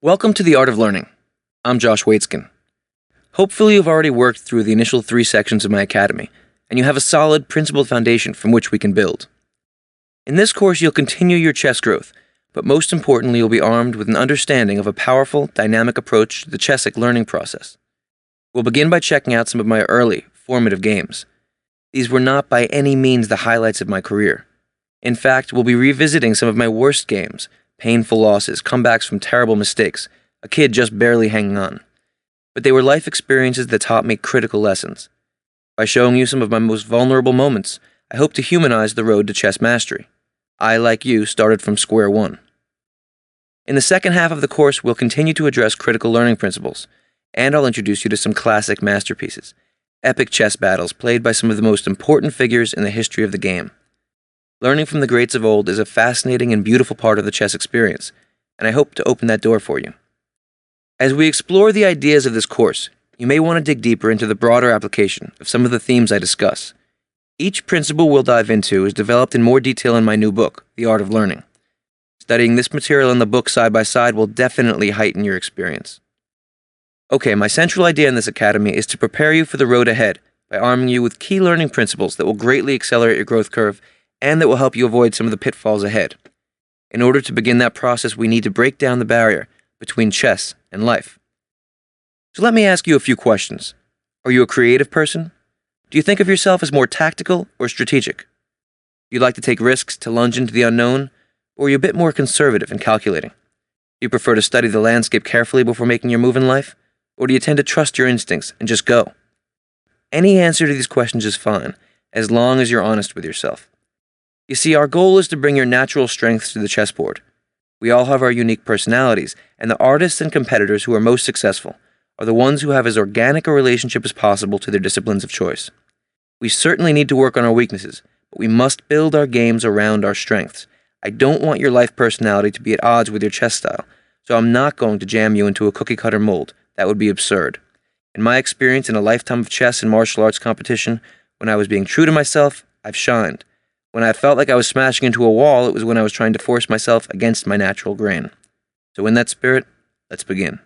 Welcome to the Art of Learning. I'm Josh Waitzkin. Hopefully you've already worked through the initial 3 sections of my academy, and you have a solid, principled foundation from which we can build. In this course you'll continue your chess growth, but most importantly you'll be armed with an understanding of a powerful, dynamic approach to the chessic learning process. We'll begin by checking out some of my early, formative games. These were not by any means the highlights of my career. In fact, we'll be revisiting some of my worst games, painful losses, comebacks from terrible mistakes, a kid just barely hanging on. But they were life experiences that taught me critical lessons. By showing you some of my most vulnerable moments, I hope to humanize the road to chess mastery. I, like you, started from square one. In the second half of the course, we'll continue to address critical learning principles, and I'll introduce you to some classic masterpieces, epic chess battles played by some of the most important figures in the history of the game. Learning from the greats of old is a fascinating and beautiful part of the chess experience, and I hope to open that door for you. As we explore the ideas of this course, you may want to dig deeper into the broader application of some of the themes I discuss. Each principle we'll dive into is developed in more detail in my new book, The Art of Learning. Studying this material and the book side by side will definitely heighten your experience. Okay, my central idea in this academy is to prepare you for the road ahead by arming you with key learning principles that will greatly accelerate your growth curve and that will help you avoid some of the pitfalls ahead. In order to begin that process, we need to break down the barrier between chess and life. So let me ask you a few questions. Are you a creative person? Do you think of yourself as more tactical or strategic? Do you like to take risks to lunge into the unknown, or are you a bit more conservative and calculating? Do you prefer to study the landscape carefully before making your move in life, or do you tend to trust your instincts and just go? Any answer to these questions is fine, as long as you're honest with yourself. You see, our goal is to bring your natural strengths to the chessboard. We all have our unique personalities, and the artists and competitors who are most successful are the ones who have as organic a relationship as possible to their disciplines of choice. We certainly need to work on our weaknesses, but we must build our games around our strengths. I don't want your life personality to be at odds with your chess style, so I'm not going to jam you into a cookie-cutter mold. That would be absurd. In my experience in a lifetime of chess and martial arts competition, when I was being true to myself, I've shined. When I felt like I was smashing into a wall, it was when I was trying to force myself against my natural grain. So in that spirit, let's begin.